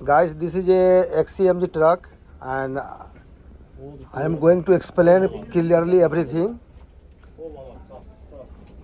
Guys, this is a XCMG truck, and I am going to explain clearly everything.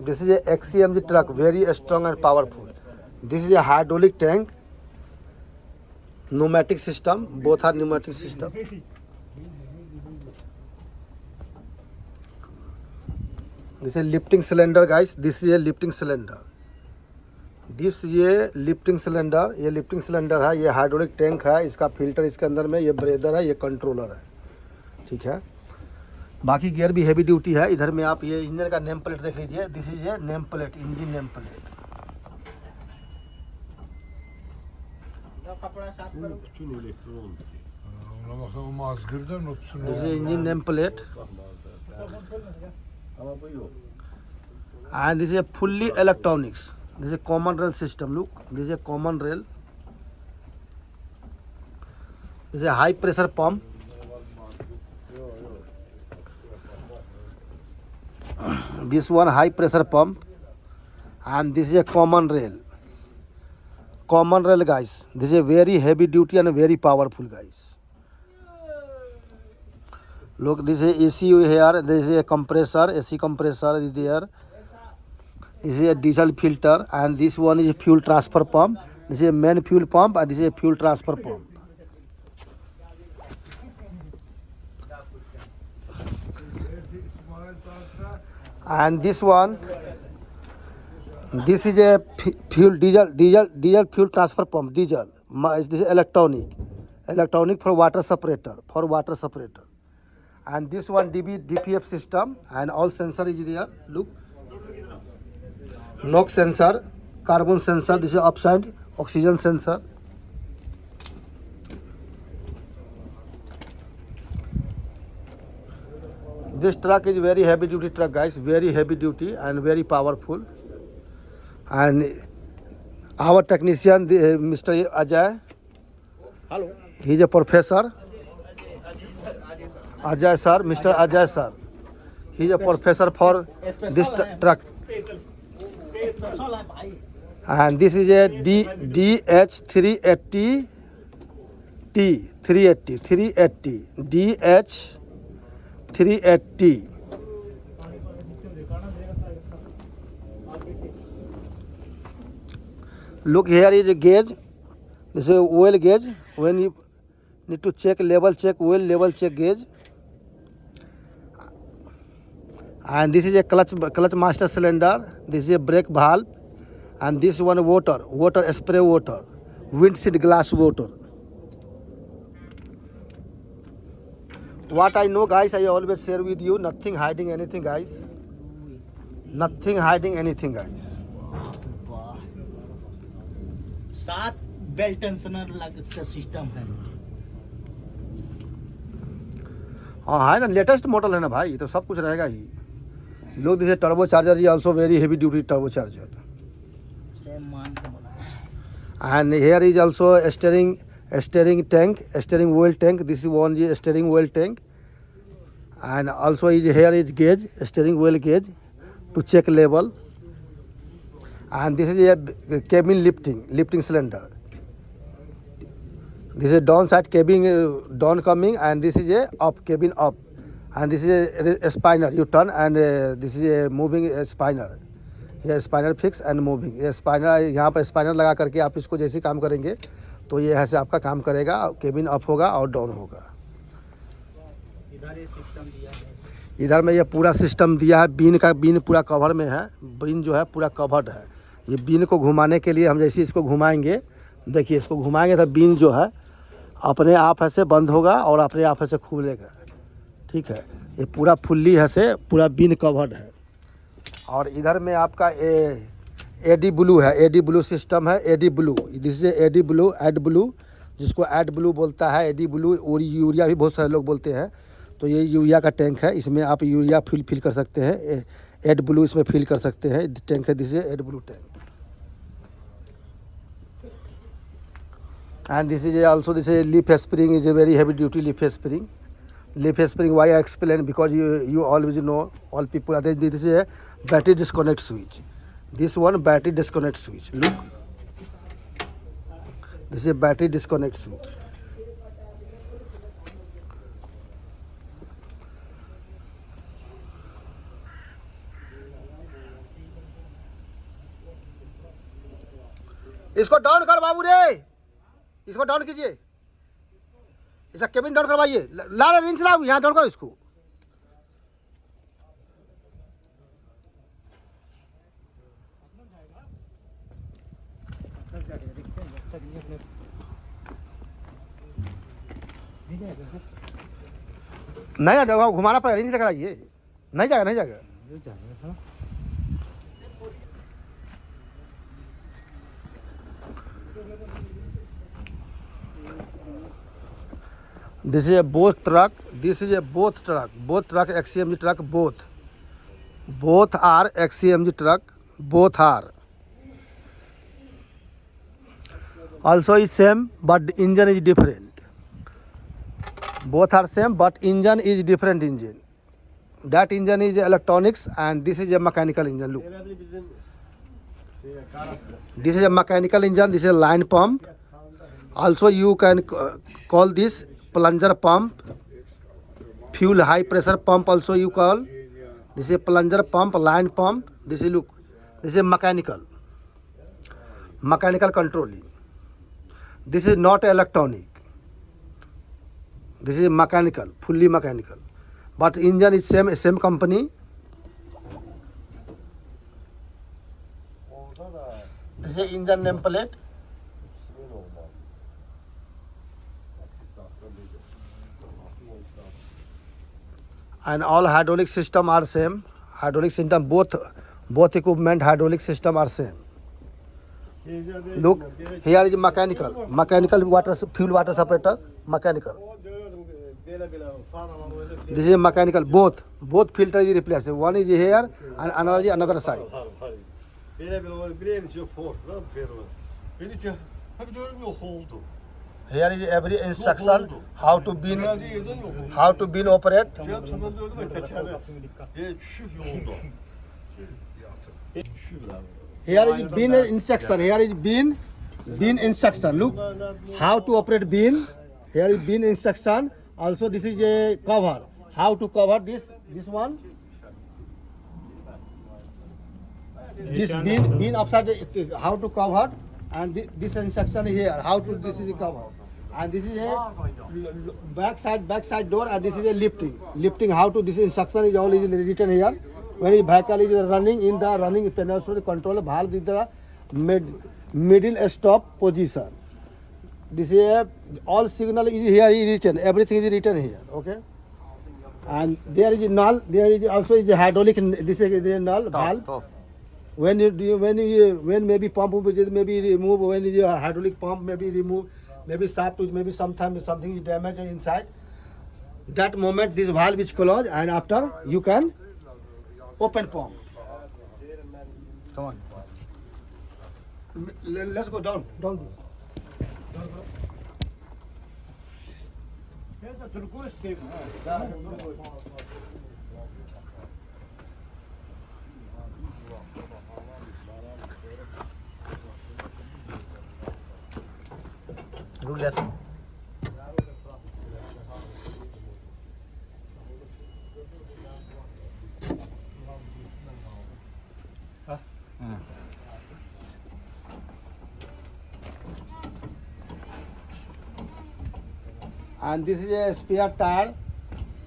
This is a XCMG truck, very strong and powerful. This is a hydraulic tank, pneumatic system, both are pneumatic system. This is a lifting cylinder, guys. This is a lifting cylinder. ये lifting cylinder है, ये hydraulic tank है, इसका filter इसके अंदर में, ये breadth है, ये कंट्रोलर है, ठीक है। बाकी गियर भी हैवी ड्यूटी है। इधर में आप ये इंजन का नेम प्लेट देख लीजिए, this is a name plate, engine name plate. This is engine name plate and this is fully electronics. This is a common rail system. Look, this is a common rail. This is a high pressure pump. This one high pressure pump, and this is a common rail. Common rail, guys. This is a very heavy duty and very powerful, guys. Look, this is AC here. This is a compressor. AC compressor is there. This is a diesel filter, and this one is a fuel transfer pump. This is a main fuel pump, and this is a fuel transfer pump. And this one, this is a fuel diesel fuel transfer pump. Diesel. This is electronic for water separator. And this one DPF system, and all sensor is there. Look. NOx sensor, carbon sensor, this is upside, oxygen sensor. This truck is very heavy duty truck, guys, very heavy duty and very powerful. And our technician, Mr. Ajay, hello, he is a professor. Ajay sir, Mr. Ajay sir, he is a professor for this truck. And this is a DH380 DH380. Look, here is a gauge. This is a oil gauge. When you need to check level, check oil level, check gauge. And this is a clutch master cylinder. This is a brake valve, and this one water spray water, windshield glass water. What I know, guys, I always share with you. Nothing hiding anything, guys. Nothing hiding anything, guys. 7 belt tensioner का system है। हाँ है ना, latest model है ना भाई, तो सब कुछ रहेगा ही। Look, this is turbo charger is also very heavy duty turbo charger. And here is also a steering tank, a steering oil tank. This is one is steering oil tank. And also here is gauge, a steering oil gauge to check level. And this is a cabin lifting cylinder. This is downside cabin down coming, and this is a up cabin up. And this is a spinner, you turn, and this is a moving spinner. ये स्पाइनर fix and moving. ये स्पाइनर, यहाँ पर स्पाइनर लगा करके आप इसको जैसे काम करेंगे तो ये ऐसे आपका काम करेगा, केबिन अप होगा और डाउन होगा। इधर ये सिस्टम दिया है, इधर में ये पूरा सिस्टम दिया है। बीन पूरा कवर में है, बीन जो है पूरा कवर्ड है। ये बीन को घुमाने के लिए हम जैसे इसको घुमाएंगे, देखिए इसको घुमाएंगे तो बीन जो है अपने आप ऐसे बंद होगा और अपने आप ऐसे खुलेगा, ठीक है। ये पूरा फुल्ली ऐसे पूरा बीन कवर्ड है। और इधर में आपका एडी ब्लू है, एडी ब्लू सिस्टम है, AD blue, this is AdBlue, AdBlue, जिसको एड ब्लू बोलता है, एडी ब्लू। और यूरिया भी बहुत सारे लोग बोलते हैं, तो ये यूरिया का टैंक है। इसमें आप यूरिया फिल कर सकते हैं, एड ब्लू इसमें फिल कर सकते हैं, टैंक है, this is AdBlue tank. And this is also leaf spring is a very heavy duty leaf spring. Leaf spring, why I explain, because you always know, all people are there. This is a battery disconnect switch. This one battery disconnect switch. Look, This is a battery disconnect switch. इसको down कर बाबू रे, इसको down कीजिए, इसका cabin down करवाइए, ला wrench लाओ, यहाँ down करो इसको। नहीं ना घुमाना पड़ेगा, रिंच लगा आइए, नहीं जाएगा, नहीं जाएगा। This is a both truck. This is a both truck. Both truck XCMG truck. Both are XCMG truck. Both are. Also is same, but the engine is different. Both are same, but engine is different engine. That engine is electronics, and this is a mechanical engine. Look. This is a mechanical engine. This is a line pump. Also, you can call this plunger pump, fuel high pressure pump also you call. This is a plunger pump, line pump. This is look, this is mechanical controlling. This is not electronic. This is mechanical, fully mechanical. But engine is same company. This is engine nameplate. And all hydraulic system are same. Hydraulic system, both equipment hydraulic system are same. Look, here is mechanical water, fuel water separator, mechanical. This is mechanical, both filter is replaced. One is here and another is another side. Here is every instruction how to bin operate. Here is bin instruction. Here is bin instruction. Look how to operate bin. Here is bin instruction. Also this is a cover. How to cover this one. This bin upside how to cover, and this instruction here how to this is cover. And this is a backside door, and this is a lifting how to, this instruction is all is written here. When the vehicle is running in the running tendency control valve is the middle stop position. This is all signal is here is written, everything is written here, okay. And there is a null, there is also is a hydraulic, this is the null valve. When maybe pump maybe remove, when your hydraulic pump maybe remove, maybe shaft, maybe sometimes something is damaged inside. That moment this valve is closed, and after you can open pump. Come on. Let's go down this. रुक जा। And this is a spare tire.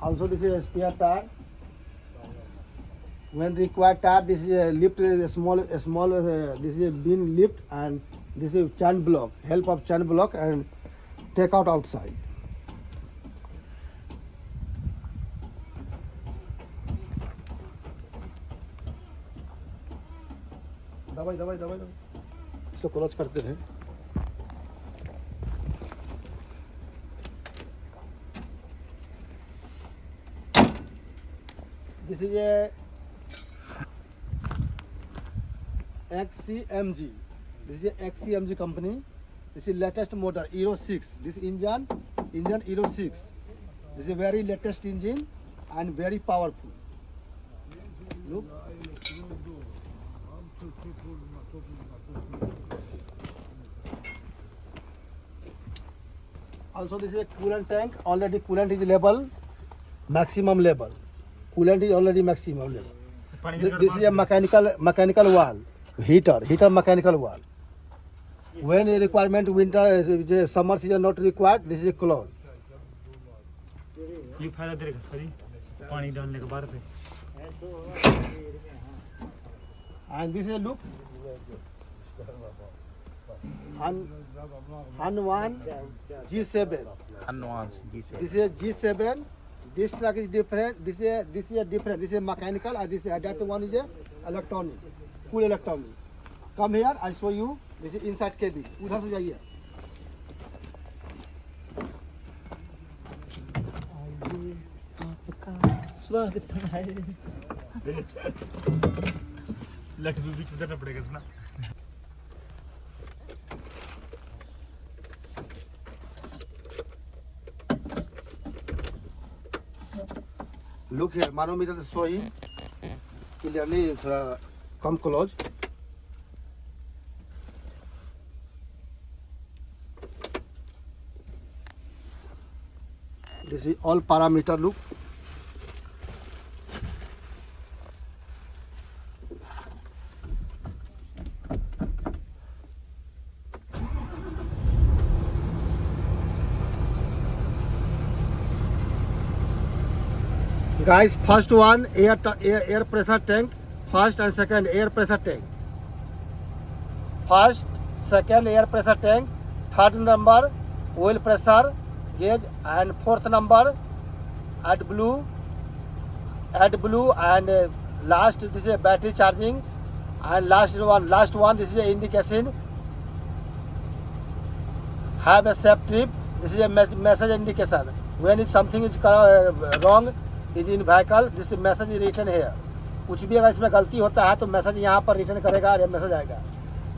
Also this is a spare tire. When required tire, this is a lift, a small this is a bin lift, and this is chain block, help of chain block and take out outside. दवाई इसको close करते हैं। This is a XCMG. This is a XCMG company. This is latest motor Euro 6. This engine Euro 6. This is a very latest engine and very powerful. Look. Also this is a coolant tank. Already coolant is level, maximum level. Coolant is already maximum level. This is a mechanical wall, heater mechanical wall. When a requirement winter summer season not required, this is a close. ये फायदा देगा sir पानी डालने के बाद से And this is a look. Han1 G7. This is a G7. This truck is different. This is a different. This is a mechanical. And this that one is a electronic, full electronic. Come here. I show you. This is inside cabin. उधर से जाइए. स्वागत है लट भी बीच में जाना पड़ेगा ना Look here. Manometer is showing clearly. Come close. This is all parameter. Look. Guys, first one air pressure tank, first and second air pressure tank. First, second air pressure tank, third number oil pressure gauge, and fourth number add blue, and last this is a battery charging, and last one this is a indication. Have a safe trip. This is a message indication. When is something is wrong is in vehicle, this message is written here. कुछ भी अगर इसमें गलती होता है तो message यहाँ पर रिटर्न करेगा और मैसेज आएगा.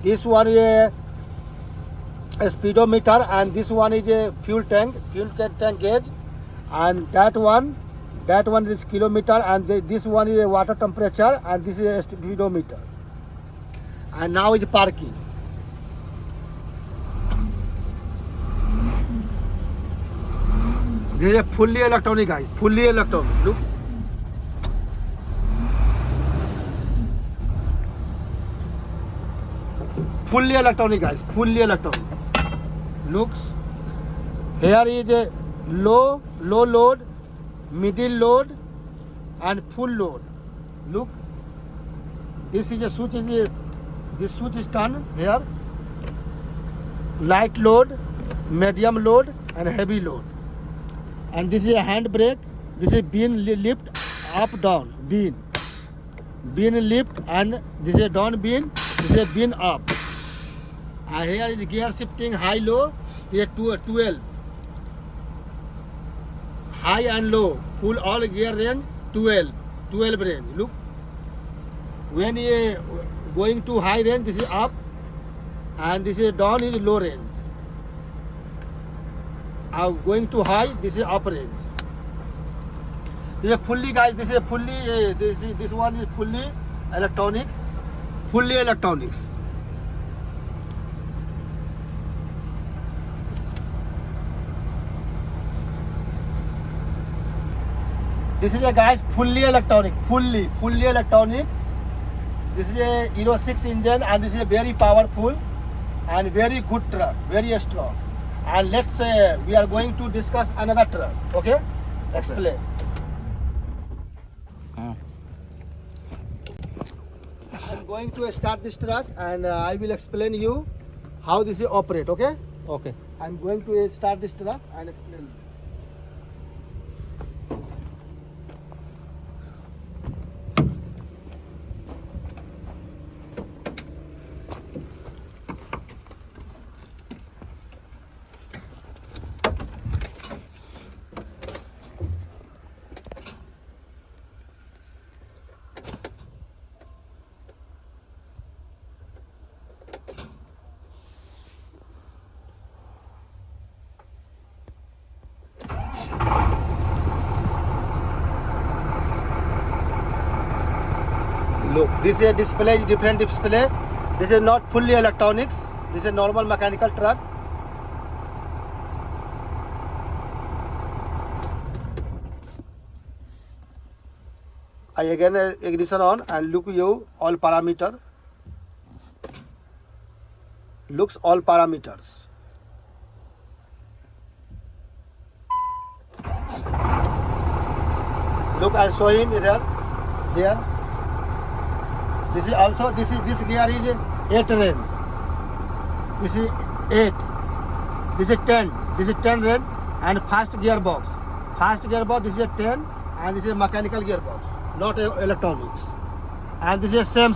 This one ये speedometer and this one is a fuel tank gauge, and that one is kilometer, and this one is a water temperature, and this is a speedometer. And now is parking. This is a fully electronic, guys. Fully electronic. Look. Fully electronic, guys. Fully electronic. Looks. Here is a low load, middle load, and full load. Look. This is a switch. This switch is turned here. Light load, medium load, and heavy load. And this is a hand brake. This is bean lift, up down bean lift, and this is a down bean. This is a bean up. And here is gear shifting high low. Here 12. High and low, full all gear range 12 range. Look. When you going to high range, this is up, and this is down is low range. Going to high, this is up range. This is fully, guys. This is fully. This one is fully electronics. Fully electronics. This is a, guys, fully electronic. Fully electronic. This is a Euro 6 engine, and this is a very powerful and very good truck. Very strong. And let's say we are going to discuss another truck. Okay? Explain. I'm going to start this truck, and I will explain you how this is operate. Okay? Okay I'm going to start this truck and explain. Look, this is a display, different display. This is not fully electronics. This is a normal mechanical truck. I again ignition on and look you all parameter. Looks all parameters. Look, I show him there. This is also this gear is 8 range. This is 8. This is 10. This is 10 range and fast gearbox. Fast gearbox. This is 10 and this is mechanical gearbox, not electronics. And this is same.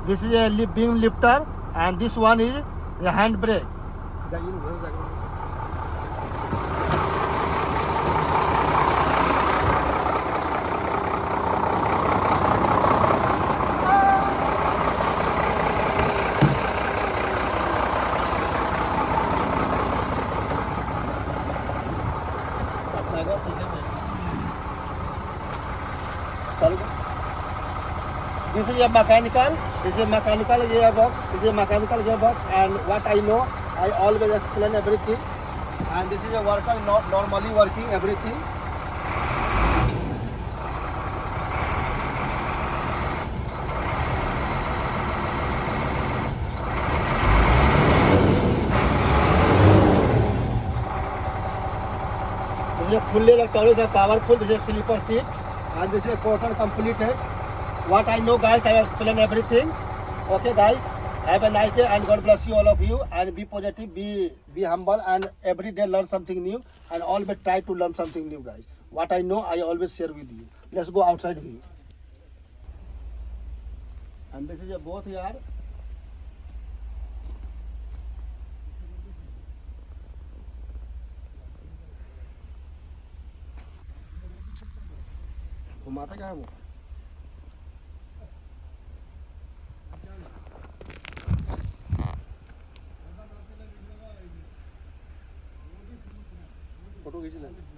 This is a beam lifter and this one is a hand brake. This is a mechanical. This is a mechanical gearbox. This is a mechanical gearbox. And what I know, I always explain everything. And this is a worker not normally working everything. This is a fully electronic, powerful. This is a sleeper seat, and this is a total complete है. What I know, guys, I have explained everything. Okay, guys, have a nice day and God bless you all of you. And be positive, be humble, and every day learn something new. And always try to learn something new, guys. What I know, I always share with you. Let's go outside view. And this is a both here. घुमाता क्या है वो? Photo खींच ले।